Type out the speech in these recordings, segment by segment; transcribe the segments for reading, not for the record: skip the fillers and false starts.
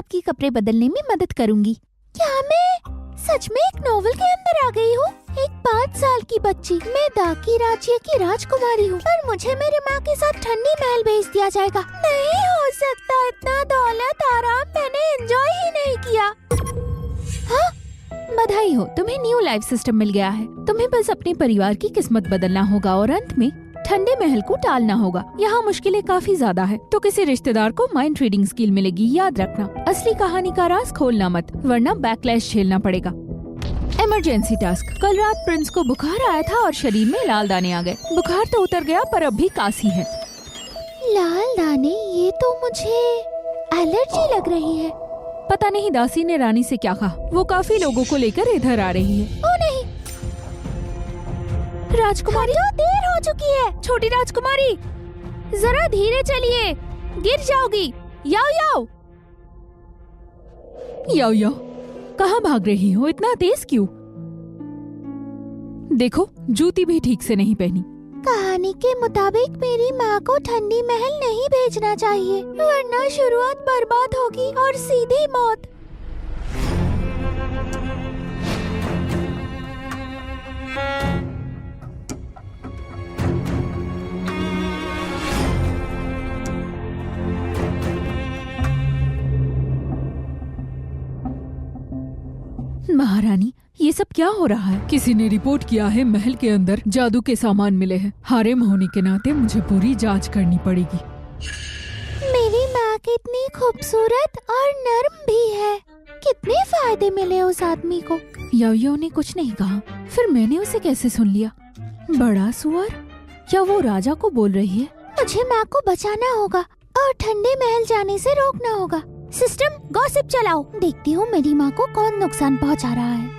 आपकी कपड़े बदलने में मदद करूंगी। क्या मैं सच में एक नॉवल के अंदर आ गई हूँ? एक 5 साल की बच्ची, मैं दाकी राज्य की राजकुमारी हूँ, पर मुझे मेरी माँ के साथ ठंडी महल भेज दिया जाएगा। नहीं हो सकता, इतना दौलत आराम मैंने एंजॉय ही नहीं किया। हाँ? बधाई हो, तुम्हें न्यू लाइफ सिस्टम मिल गया है। तुम्हें बस अपने परिवार की किस्मत बदलना होगा और अंत में ठंडे महल को टालना होगा। यहाँ मुश्किलें काफी ज्यादा है, तो किसी रिश्तेदार को माइंड रीडिंग स्किल मिलेगी, याद रखना। असली कहानी का राज खोलना मत, वरना बैकलैश झेलना पड़ेगा। Emergency task. कल रात प्रिंस को बुखार आया था और शरीर में लाल दाने आ गए। बुखार तो उतर गया, पर अब भी काशी है। लाल दाने? ये तो मुझे एलर्जी लग रही है। पता नहीं दासी ने रानी से क्या कहा। वो काफी लोगों को लेकर इधर आ रही है। ओ नहीं, राजकुमारी, तो देर हो चुकी है। छोटी राजकुमारी, जरा धीरे चलिए, गिर जाओगी। याओ याओ याओ याओ, कहाँ भाग रही हो? इतना तेज क्यों? देखो, जूती भी ठीक से नहीं पहनी। कहानी के मुताबिक मेरी माँ को ठंडी महल नहीं भेजना चाहिए, वरना शुरुआत बर्बाद होगी और सीधी मौत। महारानी, ये सब क्या हो रहा है? किसी ने रिपोर्ट किया है महल के अंदर जादू के सामान मिले हैं। हारेम होने के नाते मुझे पूरी जांच करनी पड़ेगी। मेरी माँ कितनी खूबसूरत और नर्म भी है। कितने फायदे मिले उस आदमी को। याओ ने कुछ नहीं कहा, फिर मैंने उसे कैसे सुन लिया? बड़ा सुअर? क्या वो राजा को बोल रही है? मुझे माँ को बचाना होगा और ठंडे महल जाने से रोकना होगा। सिस्टम, गॉसिप चलाओ। देखती हूँ मेरी माँ को कौन नुकसान पहुँचा रहा है।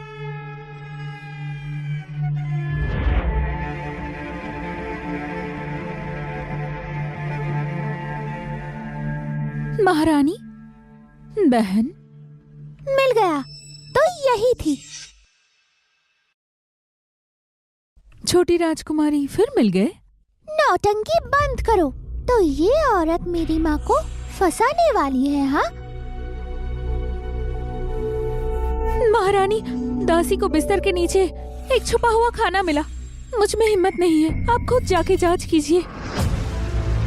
महारानी, बहन, मिल गया। तो यही थी। छोटी राजकुमारी, फिर मिल गए? नौटंकी बंद करो। तो ये औरत मेरी माँ को फंसाने वाली है, हाँ? महारानी, दासी को बिस्तर के नीचे एक छुपा हुआ खाना मिला। मुझ में हिम्मत नहीं है, आप खुद जाके जांच कीजिए।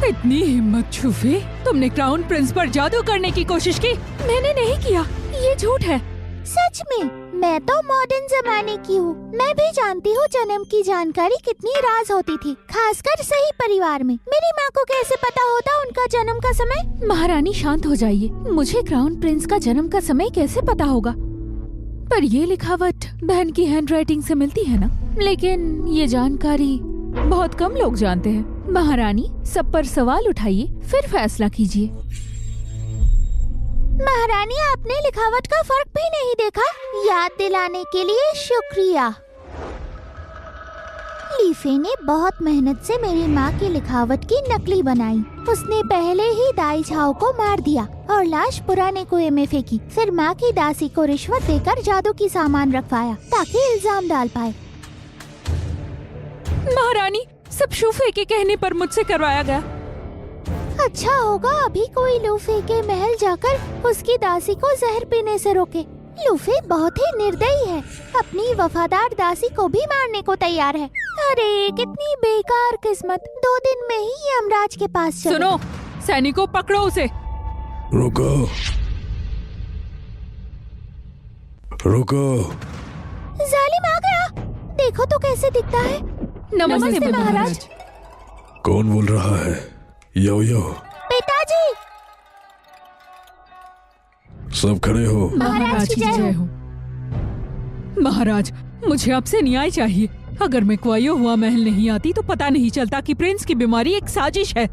इतनी हिम्मत छुफे, तुमने क्राउन प्रिंस पर जादू करने की कोशिश की? मैंने नहीं किया, ये झूठ है। सच में? मैं तो मॉडर्न जमाने की हूँ। मैं भी जानती हूँ जन्म की जानकारी कितनी राज होती थी, खासकर सही परिवार में। मेरी माँ को कैसे पता होता उनका जन्म का समय? महारानी, शांत हो जाइए। मुझे क्राउन प्रिंस का जन्म का समय कैसे पता होगा? पर ये लिखावट बहन की हैंडराइटिंग से मिलती है ना। लेकिन ये जानकारी बहुत कम लोग जानते हैं। महारानी, सब पर सवाल उठाइए, फिर फैसला कीजिए। महारानी, आपने लिखावट का फर्क भी नहीं देखा। याद दिलाने के लिए शुक्रिया। लीफे ने बहुत मेहनत से मेरी माँ की लिखावट की नकली बनाई। उसने पहले ही दाई झाओ को मार दिया और लाश पुराने कुएं में फेंकी। फिर माँ की दासी को रिश्वत देकर जादू की सामान रखवाया ताकि इल्जाम डाल पाए। महारानी, सब शूफे के कहने पर मुझसे करवाया गया। अच्छा होगा अभी कोई लूफे के महल जाकर उसकी दासी को जहर पीने से रोके। लूफे बहुत ही निर्दयी है, अपनी वफादार दासी को भी मारने को तैयार है। अरे कितनी बेकार किस्मत। 2 दिन में ही यमराज के पास चले। सुनो, सैनिकों, पकड़ो उसे। रुको, रुको। जालिम आ गया। देखो तो कैसे दिखता है। नमस्ते महाराज। कौन बोल रहा है? यो यो। पिताजी। सब खड़े हो। महाराज की जय हो। महाराज, मुझे आपसे न्याय चाहिए। अगर मैं क्वायो हुआ महल नहीं आती तो पता नहीं चलता कि प्रिंस की बीमारी एक साजिश है।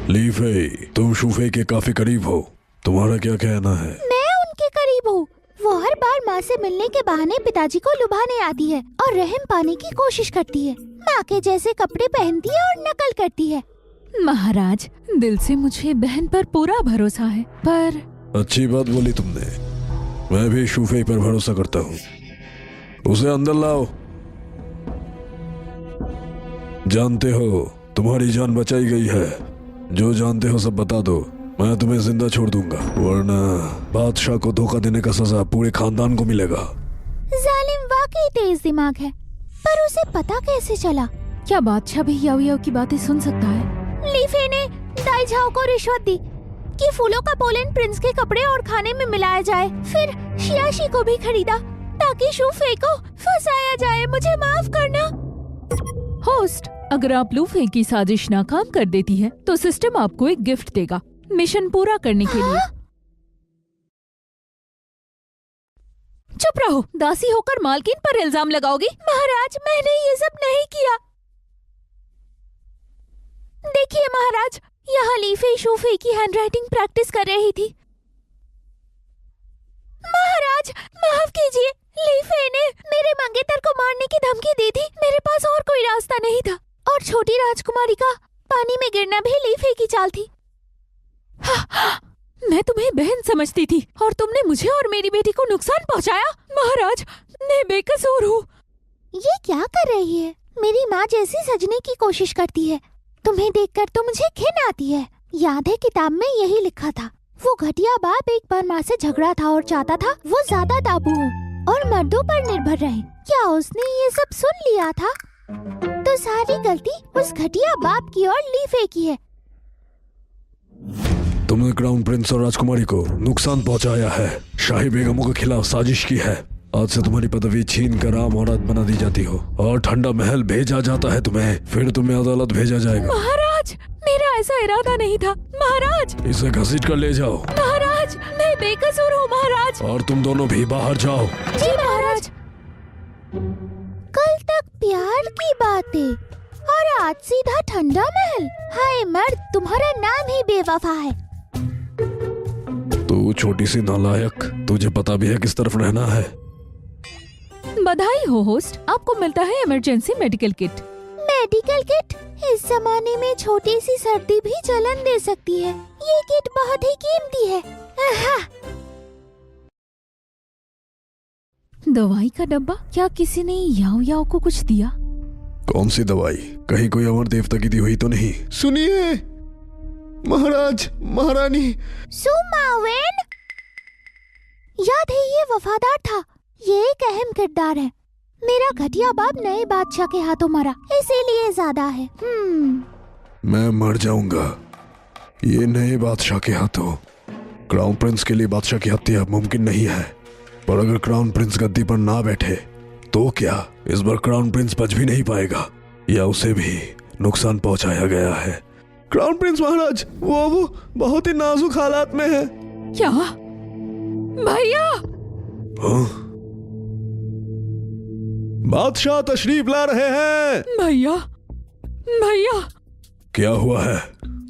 लीफे, तुम शूफे के काफी करीब हो, तुम्हारा क्या कहना है? मैं उनके करीब हूँ। वो हर बार माँ से मिलने के बहाने पिताजी को लुभाने आती है और रहम पाने की कोशिश करती है। माँ के जैसे कपड़े पहनती है और नकल करती है। महाराज, दिल से मुझे बहन पर पूरा भरोसा है, पर अच्छी बात बोली तुमने। मैं भी शूफे पर भरोसा करता हूँ। उसे अंदर लाओ। जानते हो तुम्हारी जान बचाई गई है। जो जानते हो सब बता दो, मैं तुम्हें जिंदा छोड़ दूंगा, वरना बादशाह को धोखा देने का सजा पूरे खानदान को मिलेगा। जालिम वाकई तेज दिमाग है, पर उसे पता कैसे चला? क्या बादशाह भी याओ याओ की बातें सुन सकता है? ली फे ने दाई झाओ को रिश्वत दी कि फूलों का पोलन प्रिंस के कपड़े और खाने में मिलाया जाए। फिर शियाशी को भी खरीदा ताकि शू फे को फंसाया जाए। मुझे माफ करना। होस्ट, अगर आप लू फे की साजिश नाकाम कर देती है तो सिस्टम आपको एक गिफ्ट देगा मिशन पूरा करने के लिए। चुप रहो, दासी होकर मालकिन पर इल्जाम लगाओगी? महाराज, मैंने ये सब नहीं किया। देखिए महाराज, यहाँ ली फे शू फे की हैंडराइटिंग प्रैक्टिस कर रही थी। महाराज माफ कीजिए, ली फे ने मेरे मंगेतर को मारने की धमकी दी थी। मेरे पास और कोई रास्ता नहीं था, और छोटी राजकुमारी का पानी में गिरना भी ली फे की चाल थी। मैं तुम्हें बहन समझती थी और तुमने मुझे और मेरी बेटी को नुकसान पहुंचाया। महाराज, मैं बेकसूर हूँ। ये क्या कर रही है? मेरी माँ जैसी सजने की कोशिश करती है। तुम्हें देखकर तो मुझे घिन आती है। याद है किताब में यही लिखा था, वो घटिया बाप एक बार माँ से झगड़ा था और चाहता था वो ज्यादा ताबू हो और मर्दों पर निर्भर रहे। क्या उसने ये सब सुन लिया था? तो सारी गलती उस घटिया बाप की और ली फे की है। तुमने क्राउन प्रिंस और राजकुमारी को नुकसान पहुंचाया है, शाही बेगमों के खिलाफ साजिश की है। आज से तुम्हारी पदवी छीन कर आम औरत बना दी जाती हो और ठंडा महल भेजा जाता है तुम्हें, फिर तुम्हें अदालत भेजा जाएगा। महाराज, मेरा ऐसा इरादा नहीं था। महाराज, इसे घसीट कर ले जाओ। महाराज, मैं बेकसूर हूँ। महाराज, और तुम दोनों भी बाहर जाओ। जी महाराज। कल तक प्यार की बातें और आज सीधा ठंडा महल। हाय मर्द, तुम्हारा नाम ही बेवफा है। तू छोटी सी नालायक, तुझे पता भी है किस तरफ रहना है। बधाई हो होस्ट, आपको मिलता है emergency medical kit. Medical kit? इस जमाने में छोटी सी सर्दी भी जलन दे सकती है। ये किट बहुत ही कीमती है। आहा। दवाई का डब्बा? क्या किसी ने याओ याओ को कुछ दिया? कौन सी दवाई? कहीं कोई अमर देवता की दी हुई तो नहीं? सुनिए महाराज, महारानी। सुमावेन, याद है ये वफादार था। ये एक अहम किरदार है। मेरा घटिया बाप नए बादशाह के हाथों मरा, इसीलिए ज्यादा है। मैं मर जाऊंगा ये नए बादशाह के हाथों। क्राउन प्रिंस के लिए बादशाह की हत्या मुमकिन नहीं है, पर अगर क्राउन प्रिंस गद्दी पर ना बैठे तो क्या इस बार क्राउन प्रिंस बच भी नहीं पाएगा, या उसे भी नुकसान पहुंचाया गया है। क्राउन प्रिंस महाराज, वो बहुत ही नाजुक हालात में है। क्या? भैया! हाँ? बादशाह तशरीफ ला रहे हैं। भैया, भैया! क्या हुआ है?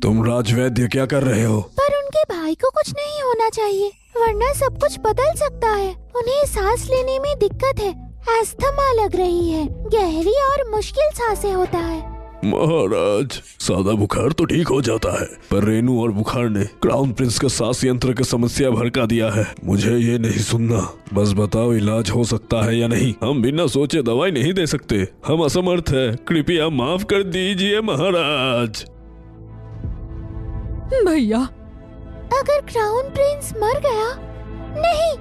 तुम राजवैद्य क्या कर रहे हो? पर उनके भाई को कुछ नहीं होना चाहिए, वरना सब कुछ बदल सकता है। उन्हें सांस लेने में दिक्कत है, अस्थमा लग रही है, गहरी और मुश्किल सांसें होता है। महाराज, सादा बुखार तो ठीक हो जाता है, पर रेनू और बुखार ने क्राउन प्रिंस का सांस यंत्र की समस्या भड़का दिया है। मुझे ये नहीं सुनना, बस बताओ इलाज हो सकता है या नहीं। हम बिना सोचे दवाई नहीं दे सकते, हम असमर्थ हैं। कृपया माफ कर दीजिए महाराज। भैया, अगर क्राउन प्रिंस मर गया? नहीं,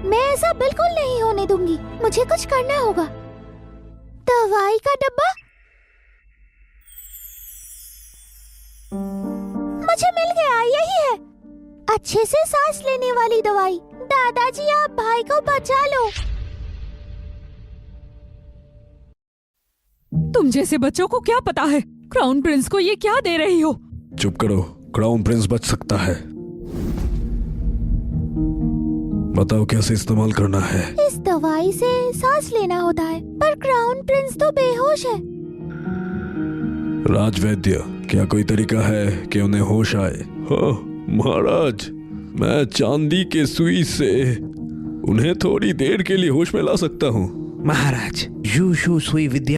मैं ऐसा बिल्कुल नहीं होने दूंगी। मुझे कुछ करना होगा। दवाई का डब्बा? मुझे मिल गया, यही है। अच्छे से सांस लेने वाली दवाई। दादाजी, आप भाई को बचा लो। तुम जैसे बच्चों को क्या पता है क्राउन प्रिंस को ये क्या दे रही हो? चुप करो, क्राउन प्रिंस बच सकता है। बताओ कैसे इस्तेमाल करना है। इस दवाई से सांस लेना होता है, पर क्राउन प्रिंस तो बेहोश है। राजवैद्य, क्या कोई तरीका है कि उन्हें होश आए? हाँ महाराज, मैं चांदी के सुई से उन्हें थोड़ी देर के लिए होश में ला सकता हूँ। महाराज, यूशु सुई विद्या